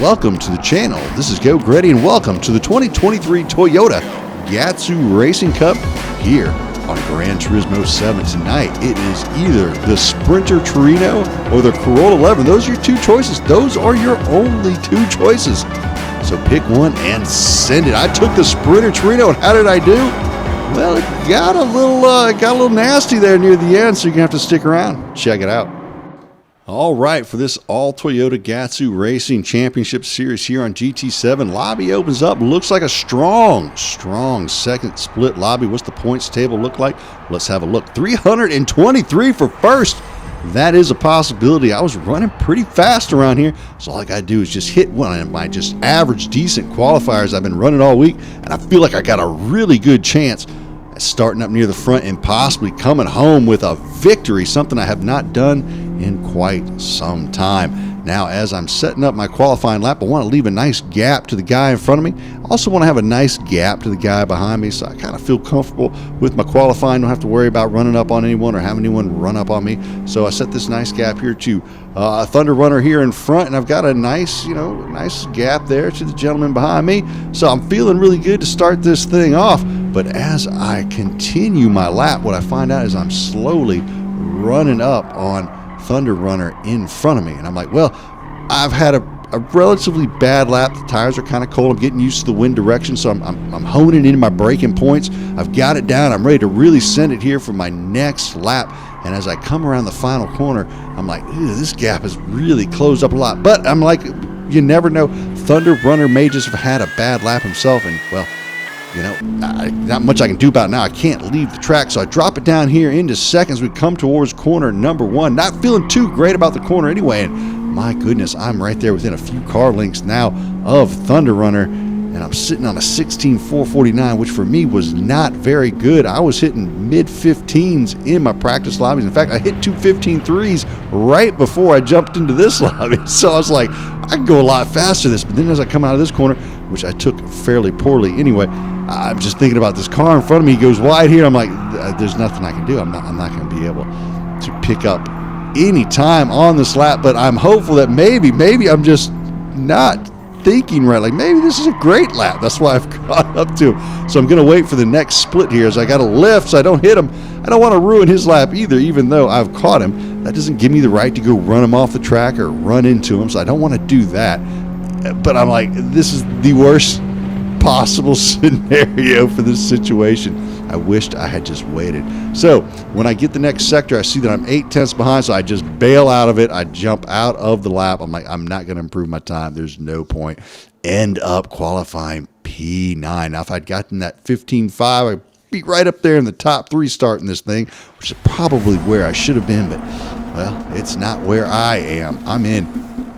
Welcome to the channel. This is Go Gretty, and welcome to the 2023 Toyota Gazoo Racing Cup here on Gran Turismo 7. Tonight, it is either the Sprinter Trueno or the Corolla Levin. Those are your two choices. Those are your only two choices. So pick one and send it. I took the Sprinter Trueno, and how did I do? Well, it got a little nasty there near the end, so you're going to have to stick around. Check it out. All right, for this all-Toyota Gazoo Racing Championship Series here on GT7, lobby opens up. Looks like a strong second split lobby. What's the points table look like? Let's have a look. 323 for first. That is a possibility. I was running pretty fast around here, so all I got to do is just hit one of my just average, decent qualifiers I've been running all week, and I feel like I got a really good chance at starting up near the front and possibly coming home with a victory, something I have not done in quite some time. Now, as I'm setting up my qualifying lap, I want to leave a nice gap to the guy in front of me. I also want to have a nice gap to the guy behind me, so I kind of feel comfortable with my qualifying. Don't have to worry about running up on anyone or having anyone run up on me. So I set this nice gap here to a Thunder Runner here in front, and I've got a nice, nice gap there to the gentleman behind me. So I'm feeling really good to start this thing off. But as I continue my lap, what I find out is I'm slowly running up on Thunder Runner in front of me, and I'm like, well, I've had a relatively bad lap. The tires are kind of cold. I'm getting used to the wind direction, so I'm honing in my braking points. I've got it down. I'm ready to really send it here for my next lap. And as I come around the final corner, I'm like, this gap has really closed up a lot. But I'm like, you never know. Thunder Runner may just have had a bad lap himself, and well, not much I can do about it now. I can't leave the track, so I drop it down here into seconds. We come towards corner number one. Not feeling too great about the corner anyway, and my goodness, I'm right there within a few car lengths now of Thunder Runner, and I'm sitting on a 16.449, which for me was not very good. I was hitting mid-15s in my practice lobbies. In fact, I hit two 15.3s right before I jumped into this lobby, so I was like, I can go a lot faster this. But then as I come out of this corner, which I took fairly poorly anyway, I'm just thinking about this car in front of me. He goes wide here. I'm like, there's nothing I can do. I'm not going to be able to pick up any time on this lap, but I'm hopeful that maybe I'm just not thinking right. Like, maybe this is a great lap. That's why I've caught up to him. So I'm going to wait for the next split here as I got to lift so I don't hit him. I don't want to ruin his lap either, even though I've caught him. That doesn't give me the right to go run him off the track or run into him, so I don't want to do that. But I'm like, this is the worst possible scenario for this situation. I wished I had just waited. So when I get the next sector, I see that I'm 8/10 behind, so I just bail out of it. I jump out of the lap. I'm like, I'm not going to improve my time. There's no point. End up qualifying P9. Now, if I'd gotten that 15.5, I'd be right up there in the top three starting this thing, which is probably where I should have been, but, well, it's not where I am. I'm in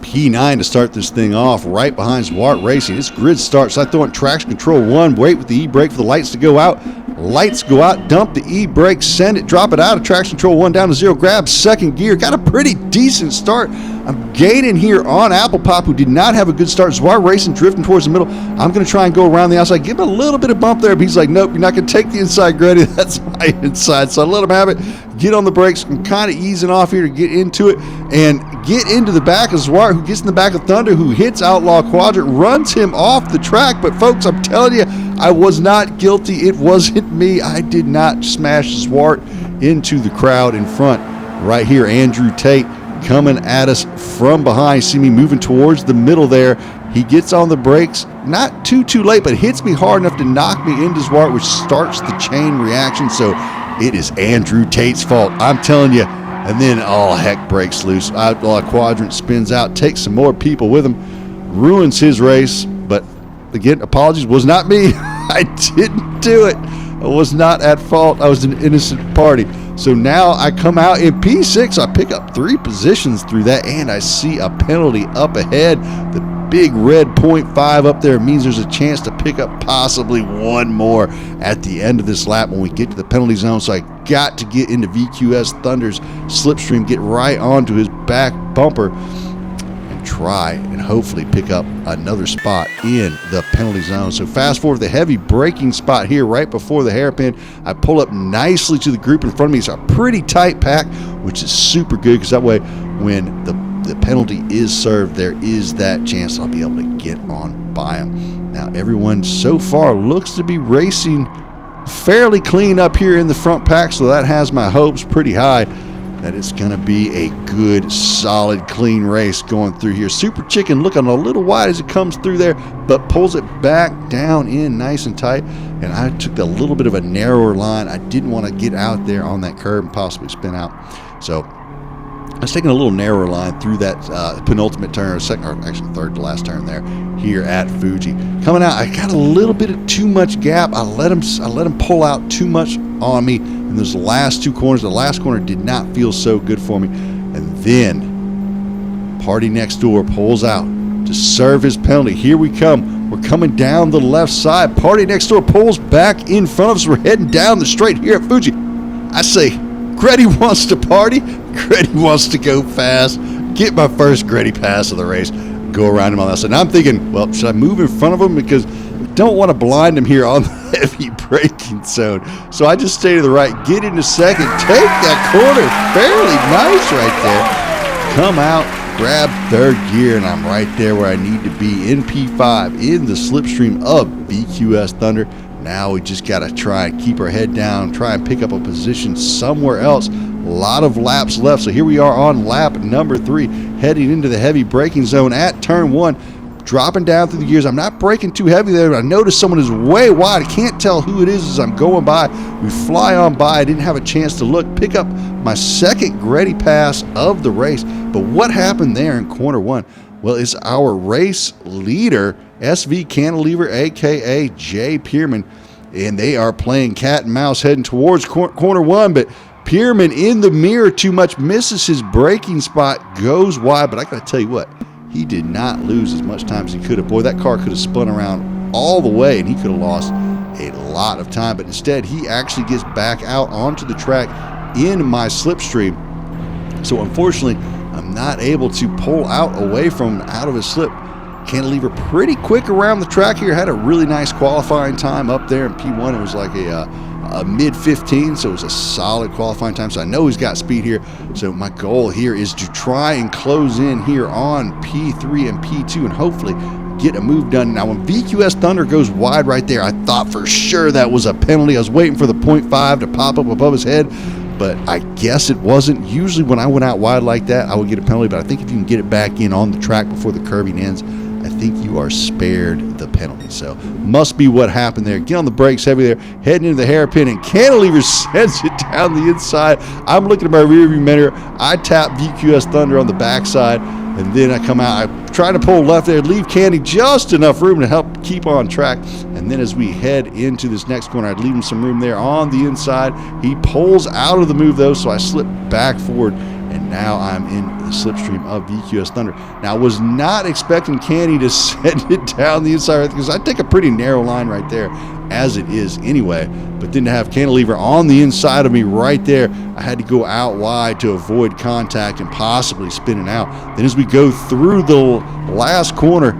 P9 to start this thing off, right behind Zwart Racing. It's grid start, so I throw in traction control 1, wait with the e-brake for the lights to go out. Lights go out, dump the e-brake, send it, drop it out of traction control 1 down to 0, grab second gear. Got a pretty decent start. I'm gaining here on Apple Pop, who did not have a good start. Zwart Racing drifting towards the middle. I'm going to try and go around the outside, give him a little bit of bump there, but he's like, nope, you're not going to take the inside, Gretty. That's my inside. So I let him have it, get on the brakes. I'm kind of easing off here to get into it and get into the back of Zwart, who gets in the back of Thunder, who hits Outlaw Quadrant, runs him off the track. But folks, I'm telling you, I was not guilty. It wasn't me. I did not smash Zwart into the crowd in front. Right here, Andrew Tate coming at us from behind. See me moving towards the middle there. He gets on the brakes, not too late, but hits me hard enough to knock me into Zwart, which starts the chain reaction. So it is Andrew Tate's fault, I'm telling you. And then all heck breaks loose. Outlaw Quadrant spins out, takes some more people with him, ruins his race. But again, apologies, was not me. I didn't do it. I was not at fault. I was an innocent party. So now I come out in P6. I pick up 3 positions through that, and I see a penalty up ahead. The big red 0.5 up there means there's a chance to pick up possibly one more at the end of this lap when we get to the penalty zone. So I got to get into VQS Thunder's slipstream, get right onto his back bumper, and try and hopefully pick up another spot in the penalty zone. So fast forward to the heavy braking spot here right before the hairpin. I pull up nicely to the group in front of me. It's a pretty tight pack, which is super good because that way when the the penalty is served, there is that chance I'll be able to get on by him. Now, everyone so far looks to be racing fairly clean up here in the front pack, so that has my hopes pretty high that it's going to be a good, solid, clean race going through here. Super Chicken looking a little wide as it comes through there, but pulls it back down in nice and tight. And I took a little bit of a narrower line. I didn't want to get out there on that curb and possibly spin out. So I was taking a little narrower line through that penultimate turn, second, or actually third to last turn there, here at Fuji. Coming out, I got a little bit of too much gap. I let him pull out too much on me in those last two corners. The last corner did not feel so good for me. And then Party Next Door pulls out to serve his penalty. Here we come. We're coming down the left side. Party Next Door pulls back in front of us. We're heading down the straight here at Fuji. I say, Gretty wants to party. Gretty wants to go fast. Get my first Gretty pass of the race. Go around him on that side. Now I'm thinking, well, should I move in front of him? Because I don't want to blind him here on the heavy braking zone. So I just stay to the right, get into second, take that corner. Fairly nice right there. Come out, grab third gear, and I'm right there where I need to be in P5 in the slipstream of BQS Thunder. Now we just got to try and keep our head down, try and pick up a position somewhere else. A lot of laps left. So here we are on lap number 3, heading into the heavy braking zone at turn 1, dropping down through the gears. I'm not braking too heavy there, but I notice someone is way wide. I can't tell who it is as I'm going by. We fly on by. I didn't have a chance to look, pick up my second Gretty pass of the race. But what happened there in corner 1? Well, it's our race leader, SV Cantilever, a.k.a. Jay Pierman, and they are playing cat and mouse heading towards corner 1, but Pierman in the mirror too much, misses his braking spot, goes wide, but I got to tell you what, he did not lose as much time as he could have. Boy, that car could have spun around all the way, and he could have lost a lot of time, but instead, he actually gets back out onto the track in my slipstream. So unfortunately, I'm not able to pull out away from him out of his slip. Cantilever pretty quick around the track here. Had a really nice qualifying time up there in P1. It was like a mid-15, so it was a solid qualifying time. So I know he's got speed here. So my goal here is to try and close in here on P3 and P2 and hopefully get a move done. Now when BQS Thunder goes wide right there, I thought for sure that was a penalty. I was waiting for the 0.5 to pop up above his head, but I guess it wasn't. Usually when I went out wide like that, I would get a penalty, but I think if you can get it back in on the track before the curbing ends, I think you are spared the penalty. So must be what happened there. Get on the brakes heavy there, heading into the hairpin, and Cantilever sends it down the inside. I'm looking at my rearview mirror. I tap BQS Thunder on the backside, and then I come out. I try to pull left there, leave Candy just enough room to help keep on track. And then as we head into this next corner, I'd leave him some room there on the inside. He pulls out of the move though, so I slip back forward, and now I'm in the slipstream of BQS Thunder. Now, I was not expecting Candy to send it down the inside because I take a pretty narrow line right there as it is anyway. But then to have Cantilever on the inside of me right there, I had to go out wide to avoid contact and possibly spinning out. Then as we go through the last corner,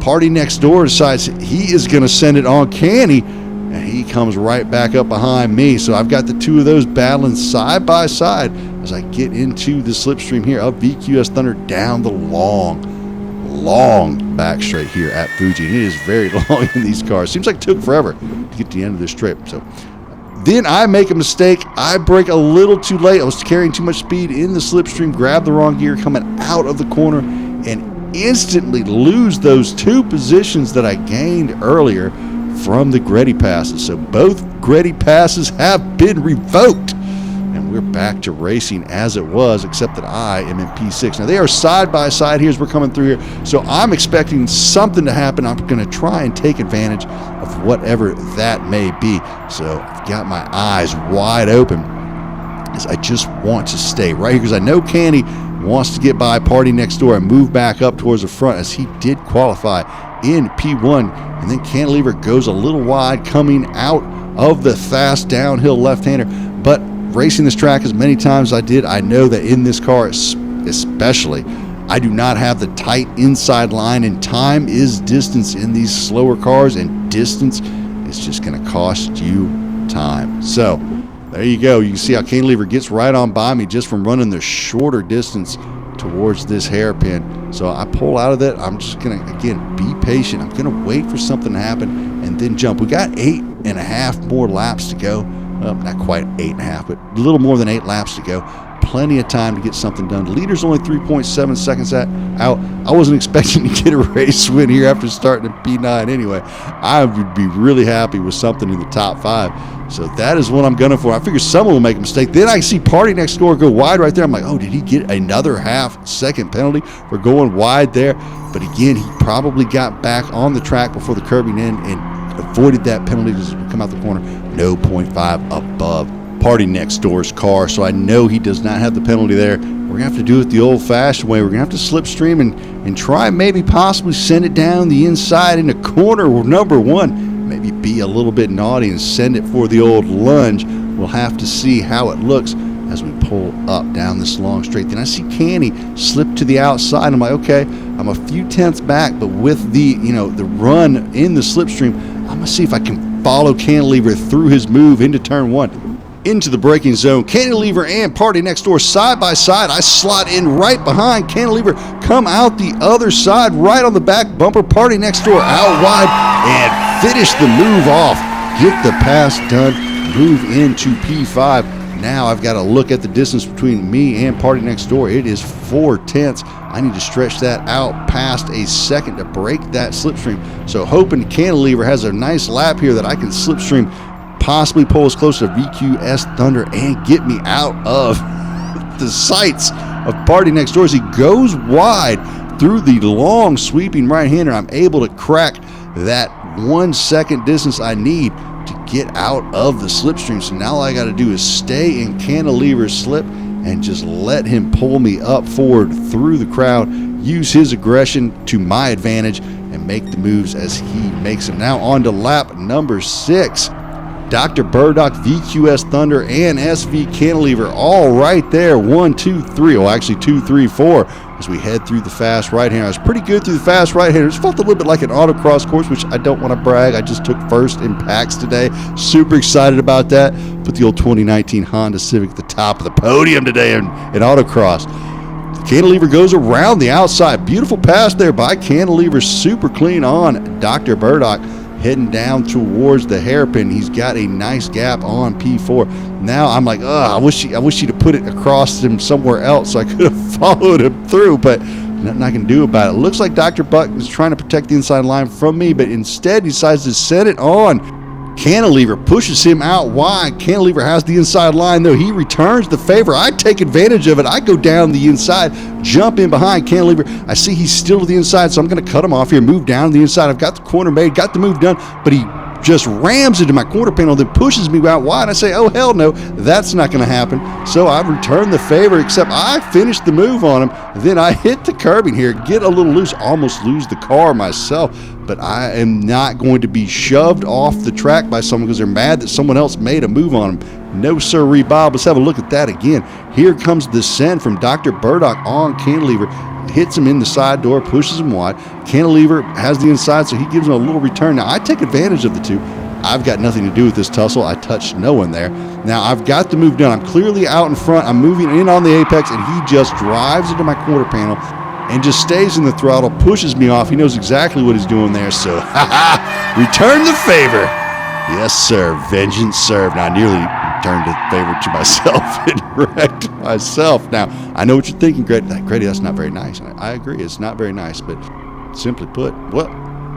Party Next Door decides he is going to send it on Candy, and he comes right back up behind me. So I've got the two of those battling side by side as I get into the slipstream here of BQS Thunder down the long back straight here at Fuji. And it is very long in these cars. Seems like it took forever to get to the end of this strip. So then I make a mistake. I brake a little too late. I was carrying too much speed in the slipstream, grab the wrong gear coming out of the corner, and instantly lose those two positions that I gained earlier from the Gretty passes. So both Gretty passes have been revoked, and we're back to racing as it was, except that I am in P6. Now they are side by side here as we're coming through here, so I'm expecting something to happen. I'm going to try and take advantage of whatever that may be. So I've got my eyes wide open as I just want to stay right here because I know Candy wants to get by Party Next Door and move back up towards the front as he did qualify in P1. And then Cantilever goes a little wide coming out of the fast downhill left-hander. But racing this track as many times as I did, I know that in this car especially, I do not have the tight inside line, and time is distance in these slower cars, and distance is just going to cost you time. So there you go. You can see how Cantilever gets right on by me just from running the shorter distance towards this hairpin. So I pull out of that. I'm just going to, again, be patient. I'm going to wait for something to happen and then jump. We got 8.5 more laps to go. Well, not quite 8.5, but a little more than 8 laps to go. Plenty of time to get something done. The leader's only 3.7 seconds out. I wasn't expecting to get a race win here after starting at P9 anyway. I would be really happy with something in the top 5. So that is what I'm gunning for. I figure someone will make a mistake. Then I see Party Next Door go wide right there. I'm like, oh, did he get another half-second penalty for going wide there? But again, he probably got back on the track before the curbing in and avoided that penalty as we come out the corner. No 0.5 above Party Next Door's car, so I know he does not have the penalty there. We're going to have to do it the old-fashioned way. We're going to have to slipstream and try maybe possibly send it down the inside into corner number 1. Maybe be a little bit naughty and send it for the old lunge. We'll have to see how it looks as we pull up down this long straight. Then I see Canny slip to the outside. I'm like, okay, I'm a few tenths back, but with the, the run in the slipstream, I'm going to see if I can follow Cantilever through his move into turn 1. Into the braking zone. Cantilever and Party Next Door side by side. I slot in right behind Cantilever, come out the other side, right on the back bumper. Party Next Door out wide and finish the move off. Get the pass done, move into P5. Now I've got to look at the distance between me and Party Next Door. It is 4 tenths. I need to stretch that out past a second to break that slipstream. So hoping Cantilever has a nice lap here that I can slipstream, possibly pull us close to VQS Thunder and get me out of the sights of Party Next Door as he goes wide through the long sweeping right-hander. I'm able to crack that 1 second distance I need to get out of the slipstream. So now all I got to do is stay in Cantilever's slip and just let him pull me up forward through the crowd, use his aggression to my advantage, and make the moves as he makes them. Now on to lap number 6. Dr. Burdock, VQS Thunder, and SV Cantilever all right there. 1, 2, 3. Oh, actually 2, 3, 4 as we head through the fast right-hander. I was pretty good through the fast right-hander. It felt a little bit like an autocross course, which I don't want to brag. I just took first in packs today. Super excited about that. Put the old 2019 Honda Civic at the top of the podium today in autocross. Cantilever goes around the outside. Beautiful pass there by Cantilever. Super clean on Dr. Burdock. Heading down towards the hairpin. He's got a nice gap on P4. Now I'm like, I wish he'd have put it across him somewhere else so I could have followed him through, but nothing I can do about it. It looks like Dr. Buck is trying to protect the inside line from me, but instead decides to set it on. Cantilever pushes him out wide. Cantilever has the inside line, though. He returns the favor. I take advantage of it. I go down the inside, jump in behind Cantilever. I see he's still to the inside, so I'm going to cut him off here, move down to the inside. I've got the corner made, got the move done, but he just rams into my quarter panel, then pushes me out wide. I say, oh, hell no, that's not going to happen. So I return the favor, except I finished the move on him. Then I hit the curbing here, get a little loose, almost lose the car myself. But I am not going to be shoved off the track by someone because they're mad that someone else made a move on him. No sirree, Bob. Let's have a look at that again. Here comes the send from Dr. Burdock on Cantilever. Hits him in the side door, pushes him wide. Cantilever has the inside, so he gives him a little return. Now, I take advantage of the two. I've got nothing to do with this tussle. I touched no one there. Now, I've got the move done. I'm clearly out in front. I'm moving in on the apex, and he just drives into my quarter panel and just stays in the throttle, pushes me off. He knows exactly what he's doing there, so return the favor. Yes, sir. Vengeance served. Now, I nearly turned the favor to myself and wrecked myself. Now, I know what you're thinking, Grady. That's not very nice. I agree. It's not very nice, but simply put, well,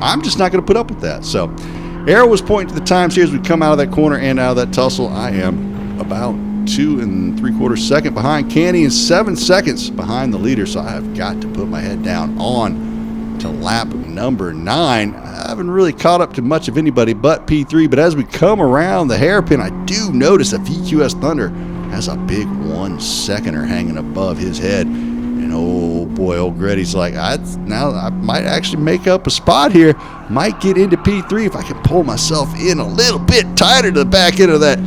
I'm just not going to put up with that. So, arrow was pointing to the times here as we come out of that corner and out of that tussle. I am about 2 3/4 seconds behind Canny and 7 seconds behind the leader. So I have got to put my head down on to lap number 9. I haven't really caught up to much of anybody but P3, but as we come around the hairpin, I do notice that VQS Thunder has a big 1 seconder hanging above his head. And oh boy, old Gretty's like, now I might actually make up a spot here. Might get into P3 if I can pull myself in a little bit tighter to the back end of that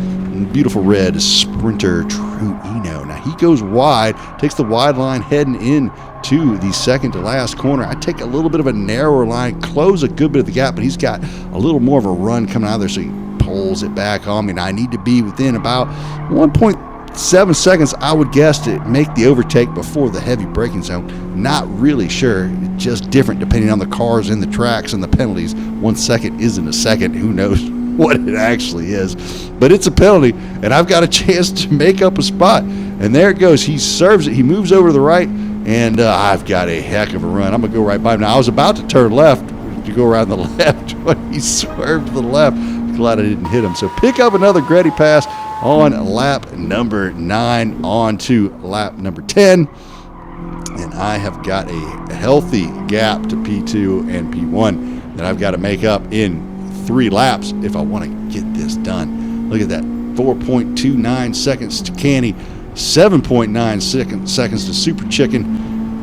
beautiful red Sprinter Trueno. Now he goes wide, takes the wide line heading in to the second to last corner. I take a little bit of a narrower line, close a good bit of the gap, but he's got a little more of a run coming out of there, so he pulls it back on me. Now I need to be within about 1.3 7 seconds, I would guess, to make the overtake before the heavy braking zone. Not really sure. It's just different depending on the cars and the tracks and the penalties. 1 second isn't a second. Who knows what it actually is? But it's a penalty, and I've got a chance to make up a spot. And there it goes. He serves it. He moves over to the right, and I've got a heck of a run. I'm going to go right by him. Now, I was about to turn left to go around the left when he swerved to the left. Glad I didn't hit him. So pick up another Gretty pass on lap number 9 on to lap number 10. And I have got a healthy gap to P2 and P1 that I've got to make up in 3 laps if I want to get this done. Look at that. 4.29 seconds to Canny, 7.9 seconds to Super Chicken.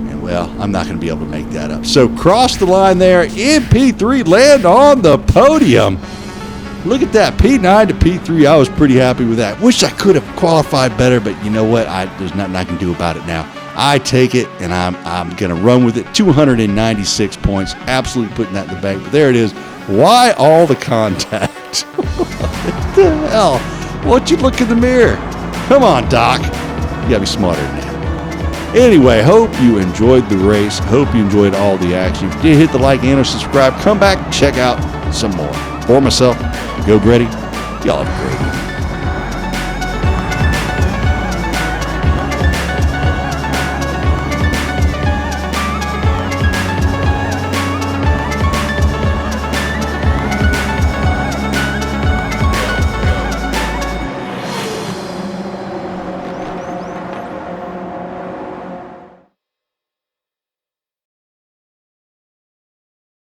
And, well, I'm not going to be able to make that up. So cross the line there in P3, land on the podium. Look at that, P9 to P3. I was pretty happy with that. Wish I could have qualified better, but you know what? There's nothing I can do about it now. I take it, and I'm going to run with it. 296 points. Absolutely putting that in the bank. But there it is. Why all the contact? What the hell? Why don't you look in the mirror? Come on, Doc. You got to be smarter than that. Anyway, hope you enjoyed the race. Hope you enjoyed all the action. If you did, hit the like and or subscribe. Come back and check out some more. For myself, Go Gretty. Y'all have a great evening.